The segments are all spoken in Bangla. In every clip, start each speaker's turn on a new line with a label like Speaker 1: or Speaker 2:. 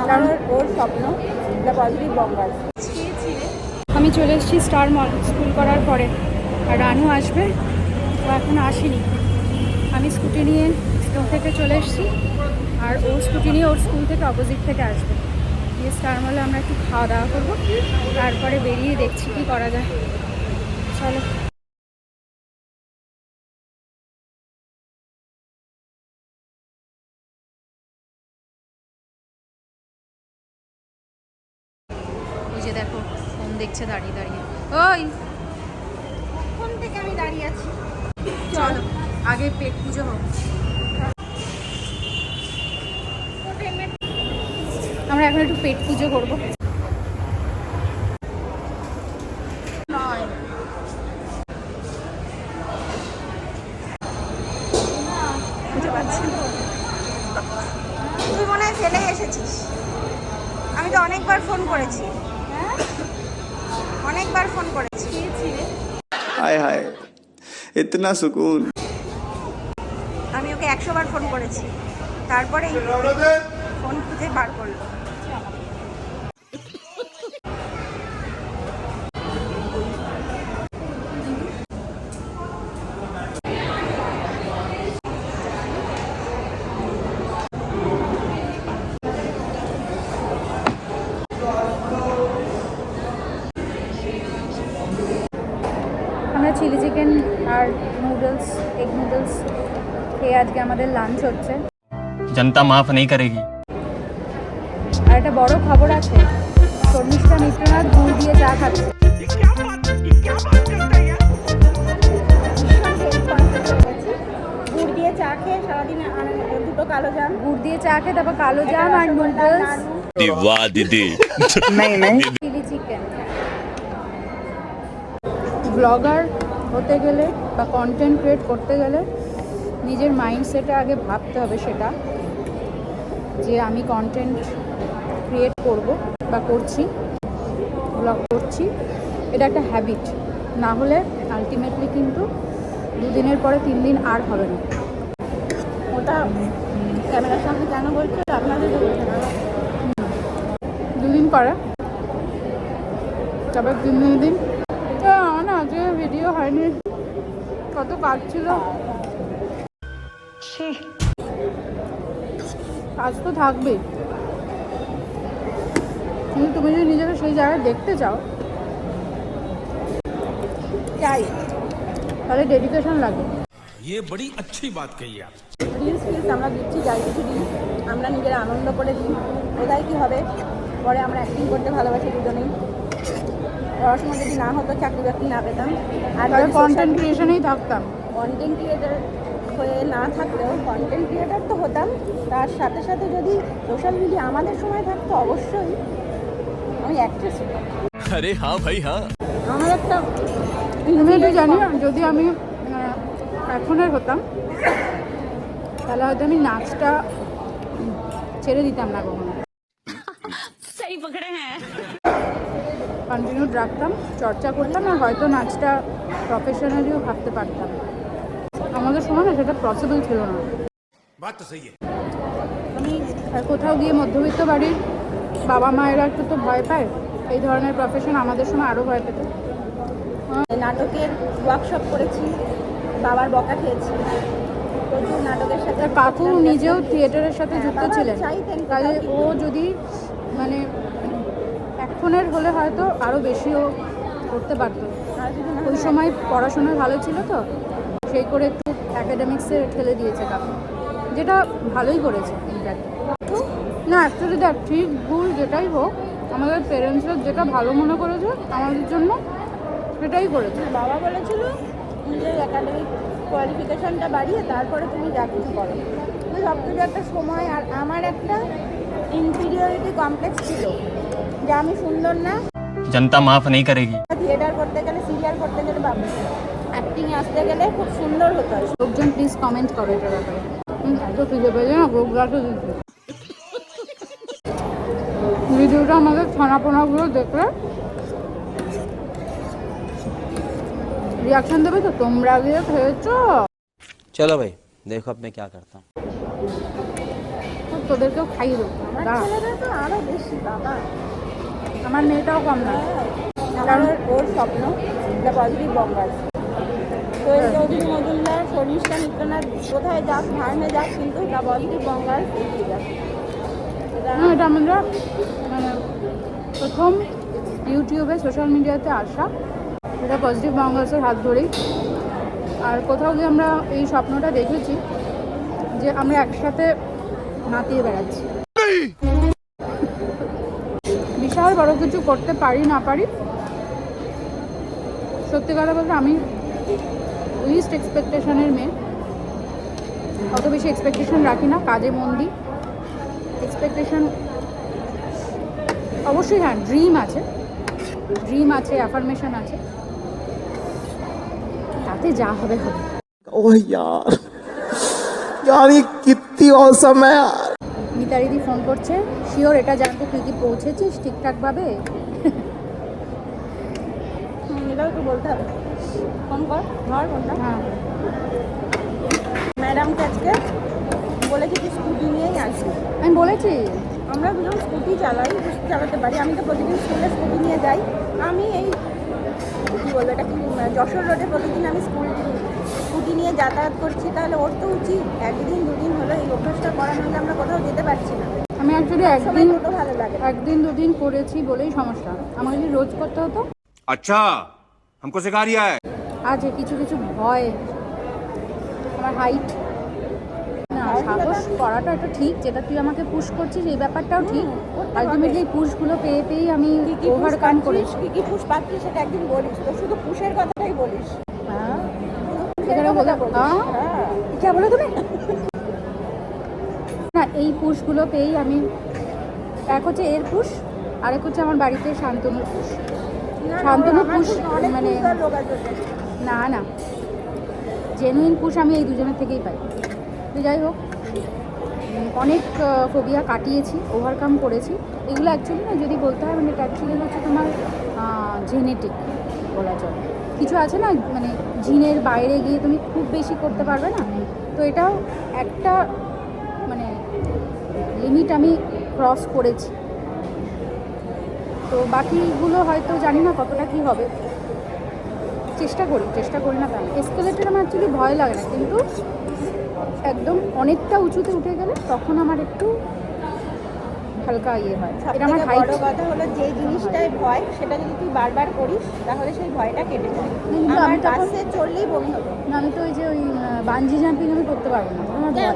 Speaker 1: কারণ ওর স্বপ্ন দ্য পজিটিভ বঙ্গাল।
Speaker 2: আমি চলে এসেছি স্টার মল স্কুল করার পরে, আর রানু আসবে, ও এখনো আসেনি। আমি স্কুটি নিয়ে স্কুল থেকে চলে এসেছি, আর ও স্কুটি নিয়ে ওর স্কুল থেকে অপোজিট থেকে আসবে। দিয়ে স্টার মলে আমরা একটু খাওয়া দাওয়া করবো, তারপরে বেরিয়ে দেখছি কি করা যায়। চলো। ওই যে দেখো ফোন দেখছে দাঁড়িয়ে দাঁড়িয়ে। ওই
Speaker 1: কোন থেকে আমি দাঁড়িয়ে আছি।
Speaker 2: চলো আগে পেট পুজো হোক। আমরা এখন একটু পেট পুজো করবো।
Speaker 1: তুই মনে হয় ফেলে এসেছিস। আমি তো অনেকবার ফোন করেছি, অনেকবার ফোন করেছি।
Speaker 3: हाय हाय इतना सुकून।
Speaker 1: আমি ওকে 100 বার ফোন করেছি, তারপরে ফোন খুঁজে বার করলো।
Speaker 2: আমরা চিলি চিকেন আর নুডলস, এগ নুডলস খেয়ে আজকে আমাদের লাঞ্চ হচ্ছে।
Speaker 4: जनता माफ नहीं करेगी।
Speaker 2: আর একটা বড় খবর আছে, শর্মিষ্ঠা মিত্রনাথ গুড় দিয়ে চা খাচ্ছে।
Speaker 1: গুড় দিয়ে চা খেয়ে সারাদিন দুটো কালো জাম,
Speaker 2: গুড় দিয়ে চা খেয়ে তারপর কালো জাম আর নুডলস,
Speaker 5: वाह दीदी
Speaker 2: চিলি চিকেন। ব্লগার হতে গেলে বা কন্টেন্ট ক্রিয়েট করতে গেলে নিজের মাইন্ডসেটে আগে ভাবতে হবে সেটা, যে আমি কন্টেন্ট ক্রিয়েট করব বা করছি, ব্লগ করছি, এটা একটা হ্যাবিট। না হলে আলটিমেটলি কিন্তু 2 দিনের পরে 3 দিন আর হবে না।
Speaker 1: ওটা ক্যামেরার সামনে কেন বলছো? আপনাদের
Speaker 2: 2 দিন পরে, তারপর 3 দিন না, যে ভিডিও হয়নি, কত কাজ ছিল। কাজ তো থাকবেই, কিন্তু তুমি যদি নিজেকে সেই জায়গায় দেখতে চাও
Speaker 1: চাই,
Speaker 2: তাহলে ডেডিকেশন লাগে।
Speaker 5: ये बड़ी अच्छी बात कही आप।
Speaker 1: রিলস ফিলস আমরা দিচ্ছি, যাই কিছু দিই আমরা নিজেরা আনন্দ করে দিই। ওটাই কি হবে, পরে আমরা অ্যাক্টিং করতে ভালোবাসি দুজনেই। পড়াশোনা যদি না হতো, চাকরি বাকরি না পেতাম, আর
Speaker 2: তাহলে কন্টেন্ট ক্রিয়েশনেই থাকতাম।
Speaker 1: কন্টেন্ট ক্রিয়েটার হয়ে না থাকলেও কন্টেন্ট ক্রিয়েটার তো হতাম, তার সাথে সাথে যদি সোশ্যাল মিডিয়া আমাদের সময় থাকতো, অবশ্যই আমি অ্যাক্ট্রেস হতাম।
Speaker 5: अरे हाँ भाई हाँ।
Speaker 1: আমার একটা
Speaker 2: তুমি তো জানি না, যদি আমি এখনের হতাম তাহলে হয়তো আমি নাচটা ছেড়ে দিতাম না কখনো, কন্টিনিউ রাখতাম, চর্চা করতাম, আর হয়তো নাচটা প্রফেশনালিও ভাবতে পারতাম। আমাদের সময় না সেটা পসিবল ছিল না।
Speaker 5: बात तो सही है।
Speaker 2: আমি কোথাও গিয়ে মধ্যবিত্ত বাড়ির বাবা মায়েরা একটু তো ভয় পায় এই ধরনের প্রফেশন, আমাদের সময় আরও ভয় পেত।
Speaker 1: নাটকের ওয়ার্কশপ করেছি, বাবার বকা খেয়েছি প্রচুর নাটকের সাথে।
Speaker 2: কাকু নিজেও থিয়েটারের সাথে যুক্ত ছিলেন, কাজে ও যদি মানে এখনের হলে হয়তো আরও বেশিও করতে পারতো। ওই সময় পড়াশোনা ভালো ছিল তো, সেই করে একটু অ্যাকাডেমিক্সে ঠেলে দিয়েছে কাকু, যেটা ভালোই করেছে ইনফ্যাক্ট। না অ্যাকচুয়ালি দেখ, ঠিক ভুল যেটাই হোক, আমাদের পেরেন্টসরা যেটা ভালো মনে করেছে আমাদের জন্য সেটাই করেছে।
Speaker 1: বাবা বলেছিল নিজের একাডেমিক কোয়ালিফিকেশনটা বাড়িয়ে তারপরে তুমি যা কিছু করো। সব কিছু একটা সময়, আর আমার একটা ইনফিরিয়রিটি কমপ্লেক্স ছিল যে আমি সুন্দর না।
Speaker 4: जनता माफ नहीं करेगी।
Speaker 1: থিয়েটার করতে গেলে, সিরিয়াল করতে গেলে, বা অ্যাক্টিংয়ে আসতে গেলে খুব সুন্দর হতে হয়।
Speaker 2: লোকজন প্লিজ কমেন্ট করো এটার ব্যাপারে। এত খুঁজে পেয়েছে না, গোপ গাছও দিচ্ছে। ভিডিওটা আমাদের ছানাপোনাগুলো দেখলে रिएक्शन देवे तो তোমরা গিয়ে খেয়েছো।
Speaker 6: चलो भाई देखो अब मैं क्या करता हूँ।
Speaker 2: তোদেরকেও খাইয়ে দেবো
Speaker 1: আমার
Speaker 2: দাঁড়া।
Speaker 1: ছেলেটা তো আরো বেশি বাবা।
Speaker 2: আমার মেয়েটাও কম না।
Speaker 1: আমার ওর স্বপ্ন দ্য পজিটিভ বঙ্গাল। তো এই চৌধুরী মজুমদার, শর্মিষ্ঠা মিত্রনাথ কোথায় যাক, ভার্নে যাক, কিন্তু দ্য পজিটিভ বঙ্গাল এগিয়ে যাক।
Speaker 2: এটা আমরা মানে প্রথম ইউটিউবে সোশ্যাল মিডিয়াতে আসা, এটা পজিটিভ বাংলাদেশের হাত ধরেই। আর কোথাও গিয়ে আমরা এই স্বপ্নটা দেখেছি যে আমরা একসাথে নাতিয়ে বেড়াচ্ছি। বিশাল বড় কিছু করতে পারি না পারি, সত্যি কথা বলতে আমি লিস্ট এক্সপেকটেশনের মেয়ে, অত বেশি এক্সপেকটেশন রাখি না, কাজে মন দিই। এক্সপেকটেশন অবশ্যই, হ্যাঁ ড্রিম আছে, অ্যাফার্মেশন আছে, তাতে যা হবে হবে।
Speaker 6: ओह यार यार ये कितनी औसम है यार।
Speaker 2: মিতারিদি ফোন করছে, শিওর এটা জানতে তুই কি পৌঁছেছিস ঠিকঠাকভাবে?
Speaker 1: এটাও তো বলতে হবে। ফোন কর, ধর ফোনটা।
Speaker 2: হ্যাঁ,
Speaker 1: ম্যাডামকে আজকে বলেছি কি স্কুটি নিয়েই আসি।
Speaker 2: আমি বলেছি
Speaker 1: আমরা দুজন স্কুটি চালাতে পারি। আমি তো প্রতিদিন স্কুলে স্কুটি নিয়ে যাই। আমি এই কী বলবো, এটা কি যশোর রোডে প্রতিদিন আমি স্কুটি নিয়ে যাতায়াত করছি, তাহলে ওর তো উচিত একদিন দুদিন হলো এই অভ্যাসটা করা, নাহলে আমরা কোথাও যেতে পারছি না।
Speaker 2: আমি অ্যাকচুয়ালি
Speaker 1: সময় টোটো ভালো লাগে না।
Speaker 2: একদিন দুদিন করেছি বলেই সমস্যা, আমাকে যদি রোজ করতে হতো।
Speaker 5: अच्छा हमको सिखा रिया है।
Speaker 2: আছে কিছু কিছু ভয়, আমার হাইট না, সাহস করাটা এটা ঠিক, যেটা তুই আমাকে পুশ করছিস এই ব্যাপারটাও ঠিক।
Speaker 1: করতে হবে।
Speaker 2: আলটিমেটলি পুশগুলো পেয়েই আমি
Speaker 1: কি কি
Speaker 2: ওভারকাম করেছি।
Speaker 1: কি পুষ পাচ্ছিস সেটা একদিন বলিস, তো শুধু পুষের কথাটাই বলিস।
Speaker 2: হ্যাঁ, এখানে বলে
Speaker 1: হ্যাঁ।
Speaker 2: কে বলে তুমি না, এই পুশগুলো পেয়েই আমি, এক হচ্ছে এর পুশ, আরেক হচ্ছে আমার বাড়িতে শান্তনুর পুশ। শান্তনু পুশ মানে না না, জেনুইন পুশ আমি এই দুজনের থেকেই পাই। তো যাই হোক, অনেক ফোবিয়া কাটিয়েছি, ওভারকাম করেছি। এগুলো অ্যাকচুয়ালি না, যদি বলতে হয় মানে এটা অ্যাকচুয়ালি হচ্ছে তোমার জেনেটিক বলা চলে। কিছু আছে না মানে জিনের বাইরে গিয়ে তুমি খুব বেশি করতে পারবে না, তো এটাও একটা মানে লিমিট আমি ক্রস করেছি। তো বাকিগুলো হয়তো জানি না কতটা কী হবে, চেষ্টা করি না তাহলে। এসকেলেটার আমার অ্যাকচুয়ালি ভয় লাগে না, কিন্তু একদম অনেকটা উঁচুতে উঠে গেলে তখন আমার একটু হালকা ইয়ে হয়। এটা আমার
Speaker 1: সবথেকে
Speaker 2: হাইট।
Speaker 1: বড় কথা হলো যে জিনিসটাই ভয়, সেটা যদি তুই বারবার করিস তাহলে সেই ভয়টা কেটে যায়।
Speaker 2: কিন্তু
Speaker 1: আমার
Speaker 2: আমি তখন-
Speaker 1: বাসে চললেই বমি হতো।
Speaker 2: না, আমি তো ওই যে ওই বাঞ্জি জাম্পিং আমি করতে পারবো না, আমার ভয়।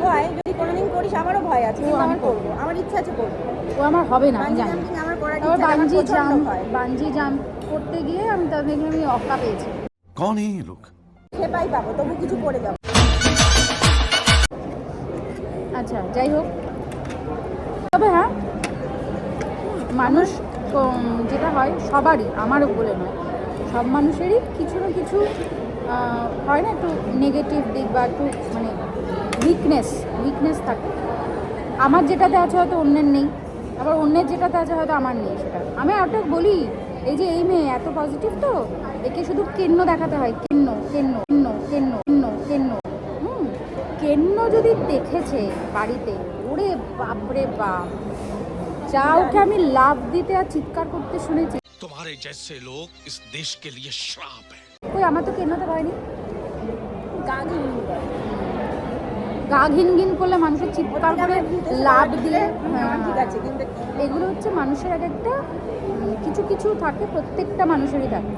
Speaker 1: ভয় যদি কোনোদিন করিস, আমারও ভয় আছে, কিন্তু আমার করবো, আমার ইচ্ছা আছে করবো।
Speaker 2: ও আমার হবে না, আমি
Speaker 1: বাঞ্জি
Speaker 2: জানি।
Speaker 1: জাম্পিং আমার করার
Speaker 2: আবার
Speaker 1: ইচ্ছা আছে, আমার প্রচণ্ড ভয়।
Speaker 2: বাঞ্জি জাম্প করতে গিয়ে আমি তাদের আমি অক্কা পেয়েছি।
Speaker 5: कौन है ये लोग?
Speaker 1: খেপাই পাবো, তবু কিছু করে যাবো।
Speaker 2: আচ্ছা, যাই হোক, তবে হ্যাঁ মানুষ যেটা হয় সবারই, আমারও বলে নয়, সব মানুষেরই কিছু না কিছু হয় না, একটু নেগেটিভ দিক বা একটু মানে উইকনেস থাকে। আমার যেটাতে আছে হয়তো অন্যের নেই, আবার অন্যের যেটাতে আছে হয়তো আমার নেই। সেটা আমি ওটা বলি, এই যে এই মেয়ে এত পজিটিভ, তো একে শুধু কেন্ন দেখাতে হয়, কেন্ন কেন্ন যদি দেখেছে বাড়িতে, ওরে বাপরে বাপ, যা ওকে আমি লাভ দিতে আর চিৎকার করতে শুনেছি।
Speaker 5: तुम्हारे जैसे लोग इस देश के लिए श्राप है।
Speaker 2: কই, আমার তো কেন্নতে পারিনি।
Speaker 1: গা ঘিন করে।
Speaker 2: গা ঘিন ঘিন করলে মানুষের চিৎকার করে লাভ দিয়ে,
Speaker 1: হ্যাঁ
Speaker 2: হ্যাঁ,
Speaker 1: ঠিক আছে, কিন্তু
Speaker 2: এগুলো হচ্ছে মানুষের এক একটা কিছু কিছু থাকে, প্রত্যেকটা মানুষেরই থাকে।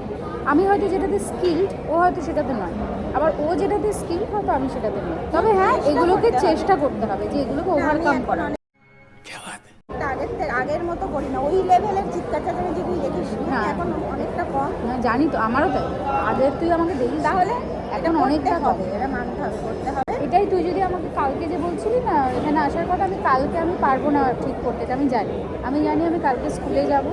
Speaker 2: আমি হয়তো যেটাতে স্কিল্ড, ও হয়তো সেটাতে নয়, আবার ও যেটাতে স্কিল্ড হয়তো আমি সেটাতে নয়। তবে হ্যাঁ, এগুলোকে চেষ্টা করতে হবে যে এগুলোকে ওভারকাম করা।
Speaker 1: আগের মতো করি না, ওই লেভেলের চিৎকার চেঁচামেচি তুই দেখিস না,
Speaker 2: হ্যাঁ।
Speaker 1: এখন অনেকটা কম।
Speaker 2: না, জানি তো, আমারও তাই। আগে তুই আমাকে দেখিস,
Speaker 1: তাহলে
Speaker 2: এখন
Speaker 1: এটা
Speaker 2: অনেকটা
Speaker 1: করতে
Speaker 2: কম।
Speaker 1: হবে, এটা মানতে হবে, করতে হবে।
Speaker 2: এটাই তুই যদি আমাকে কালকে যে বলছিলি না এখানে আসার কথা, আমি কালকে আমি পারবো না ঠিক করতে, আমি জানি আমি কালকে স্কুলে যাব,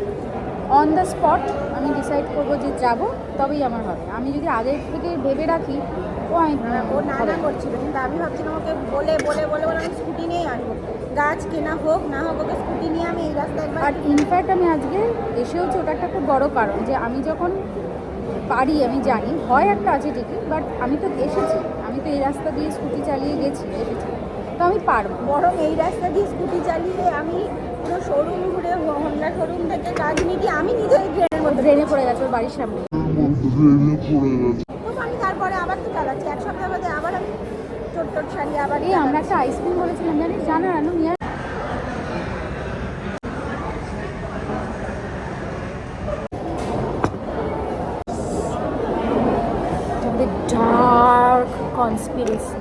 Speaker 2: অন দ্য স্পট আমি ডিসাইড করবো যে যাব, তবেই আমার হবে। আমি যদি আগের থেকে ভেবে রাখি, ও আমি
Speaker 1: ও না করছিল, কিন্তু আমি ভাবছিলাম ওকে বলে আমি স্কুটি নিয়েই আসবো, গাছ কেনা হোক না হোক, ওকে স্কুটি নিয়ে আমি এই রাস্তায় একবার।
Speaker 2: আর ইনফ্যাক্ট আমি আজকে এসে হচ্ছে, ওটা একটা খুব বড় কারণ যে আমি যখন পারি, আমি জানি ভয় একটা আছে ঠিকই, বাট আমি তো এসেছি, আমি তো এই রাস্তা দিয়ে স্কুটি চালিয়ে এসেছি। তো আমি পারবো।
Speaker 1: বরং এই রাস্তা দিয়ে স্কুটি চালিয়ে আমি পুরো শোরুম ঘুরে হোন্ডা শোরুম থেকে কাজ নিয়ে আমি নিজেই ট্রেনের মধ্যে
Speaker 2: ট্রেনে পড়ে গেছে ওর বাড়ির সামনে।
Speaker 1: তো আমি তারপরে আবার তো চালাচ্ছি, এক সপ্তাহ বাদে আবার আমি চোট সারিয়ে আবার
Speaker 2: এই আমরা একটা আইসক্রিম বলেছিলাম জানিস, জানো রানু নিয়ে ডার্ক কনস্পিরেসি।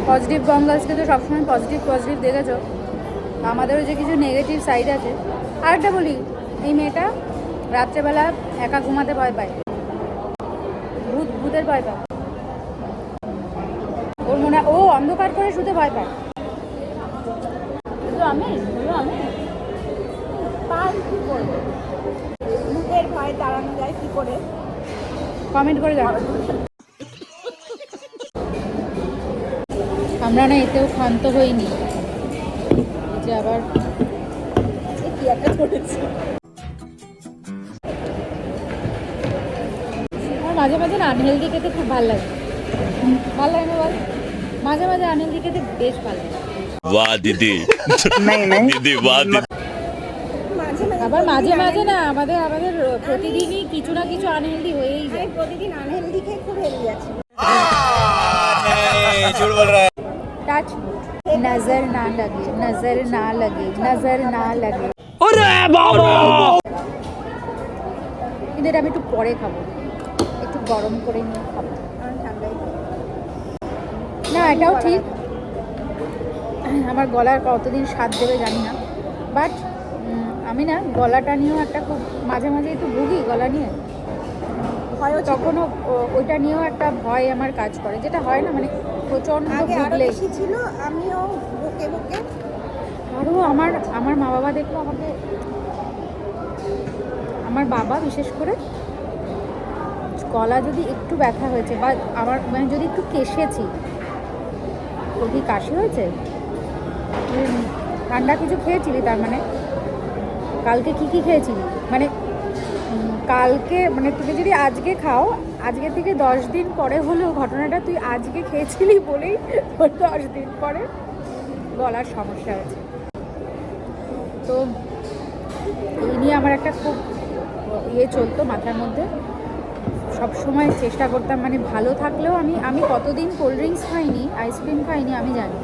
Speaker 2: পজিটিভ গঙ্গালসকে তো সবসময় পজিটিভ দেখেছ, আমাদেরও যে কিছু নেগেটিভ সাইড আছে। আরেকটা বলি, এই মেয়েটা রাত্রেবেলা একা ঘুমাতে ভয় পায়, ভূতের ভয় পায়। ওর মনে ও অন্ধকার করে শুতে ভয় পায়। আমি
Speaker 1: পার কি করবো, ভূতের ভয় তাড়ানো যায় কি করে?
Speaker 2: কমেন্ট করে জানাও। আমরা না এতেও ক্ষান্ত হইনি, যে আবার
Speaker 1: কি একটা করেছি।
Speaker 2: আমার মাঝে মাঝে না আনহেলদি খেতে খুব ভালো লাগে। ভালো লাগে না বল? মাঝে মাঝে আনহেলদি খেতে বেশ ভালো লাগে।
Speaker 5: वाह दीदी दीदी वाह दीदी
Speaker 2: আবার মাঝে মাঝে না আমাদের প্রতিদিনই কিছু না কিছু আনহেলদি হয়েই যায়।
Speaker 1: আমি প্রতিদিন আনহেলদি খেয়ে খুব হেলদি আছি।
Speaker 2: টাচ নজর না লাগে, নজর না লাগে, নজর না লাগে। কিন্তু এটা আমি একটু পরে খাবো, একটু গরম করে নিয়ে খাবো।
Speaker 1: আমি ঠান্ডাই খাই।
Speaker 2: না এটাও ঠিক, আমার গলার কতদিন স্বাদ দেবে জানি না, বাট আমি না গলাটা নিয়েও একটা খুব মাঝে মাঝে একটু ভুগি গলা নিয়ে।
Speaker 1: ভয়ও ছিল।
Speaker 2: তখনও ওইটা নিয়েও একটা ভয় আমার কাজ করে, যেটা হয় না মানে প্রচণ্ড
Speaker 1: আগে আরো
Speaker 2: ভুগলে।
Speaker 1: বেশি ছিল, আমিও বকে
Speaker 2: আরও আমার মা বাবা দেখলো আমাকে, আমার বাবা বিশেষ করে গলা যদি একটু ব্যথা হয়েছে বা আমার মানে যদি একটু কেশেছি, তোর কি কাশি হয়েছে, ঠান্ডা কিছু খেয়েছিলি, তার মানে কালকে কি খেয়েছিলি, মানে কালকে মানে তুমি যদি আজকে খাও, আজকে থেকে 10 দিন পরে হলেও ঘটনাটা তুই আজকে খেয়েছিলি বলেই তোর 10 দিন পরে গলার সমস্যা হয়েছে। তো এই নিয়ে আমার একটা খুব চলতো মাথার মধ্যে, সব সময় চেষ্টা করতাম মানে ভালো থাকলেও আমি কতদিন কোল্ড ড্রিঙ্কস খাইনি, আইসক্রিম খাইনি আমি জানি,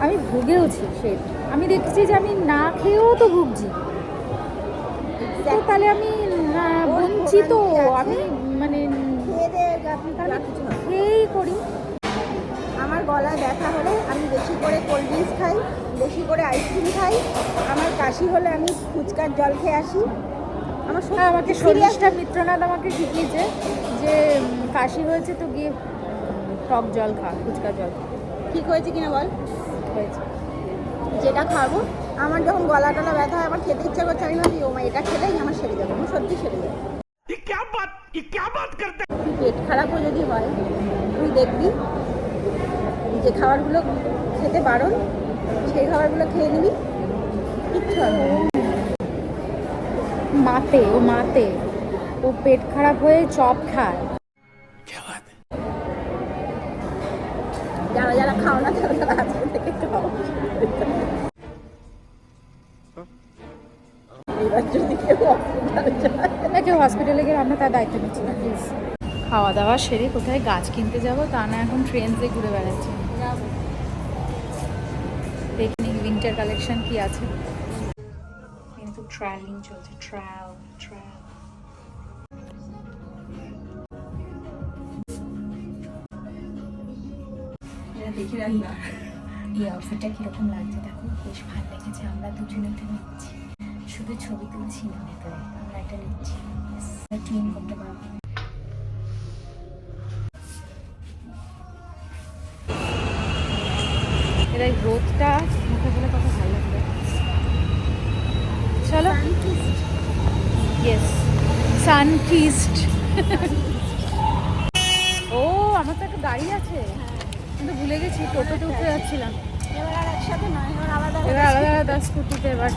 Speaker 2: আমি ভুগেওছি। সে আমি দেখছি যে আমি না খেয়েও তো ভুগছি, তো তাহলে আমি বঞ্চিত, আমি মানে খেয়েই করি।
Speaker 1: আমার গলায় ব্যথা হলে আমি বেশি করে কোল্ড ড্রিঙ্কস খাই, বেশি করে আইসক্রিম খাই। আমার কাশি হলে আমি ফুচকার জল খেয়ে আসি। আমার
Speaker 2: আমাকে শর্মিষ্ঠা মিত্রনাথ আমাকে শিখিয়েছে যে কাশি হয়েছে তো গিয়ে টক জল খা, ফুচকা জল।
Speaker 1: ঠিক হয়েছে কিনা বল?
Speaker 2: হয়েছে।
Speaker 1: যেটা খাবো, আমার যখন গলা টলা ব্যথা হয়, আমার খেতে ইচ্ছা করছে, আমি ভাবি ও মা এটা খেলেই আমার সেরে যাবে, আমার সত্যি সেরে যাবে। তুই পেট খারাপও যদি হয়, তুই দেখবি যে খাবারগুলো খেতে বারণ, সেই খাবারগুলো খেয়ে নিবি, কিচ্ছু হবে না।
Speaker 2: মাতে ও পেট খারাপ হয়ে চপ খায়।
Speaker 1: যারা যারা খাও না তারা আজকে থেকে খাও। এবার যদি
Speaker 2: কেউ হসপিটালে গেলে আমরা তার দায়িত্ব নিচ্ছি না প্লিজ। খাওয়া দাওয়া সেরে কোথায় গাছ কিনতে যাব তা না, এখন ট্রেন্ডসে ঘুরে বেড়াচ্ছি। দেখিনি উইন্টার কালেকশন কি আছে, কিন্তু ট্রায়ালিং চলছে, ট্রায়াল। দেখি রান্না এই আউটফিটটা কিরকম লাগছে দেখো, বেশ ভালো লেগেছে। আমরা দুজনে তো নিচ্ছি, শুধু ছবি তুলছি না, ভেতরে আমরা এটা নিচ্ছি, ক্লিন করতে পারবো। এর এই রোদটা মুখে বলে কত ভালো লাগবে। চলো, ইয়েস সানকিস্ট। ও আমার তো একটা গাড়ি আছে, কিন্তু ভুলে গেছি, টোটোতে উঠে যাচ্ছিলাম।
Speaker 1: এবার আর একসাথে নয়, এবার আলাদা
Speaker 2: এবার আলাদা স্কুটিতে এবার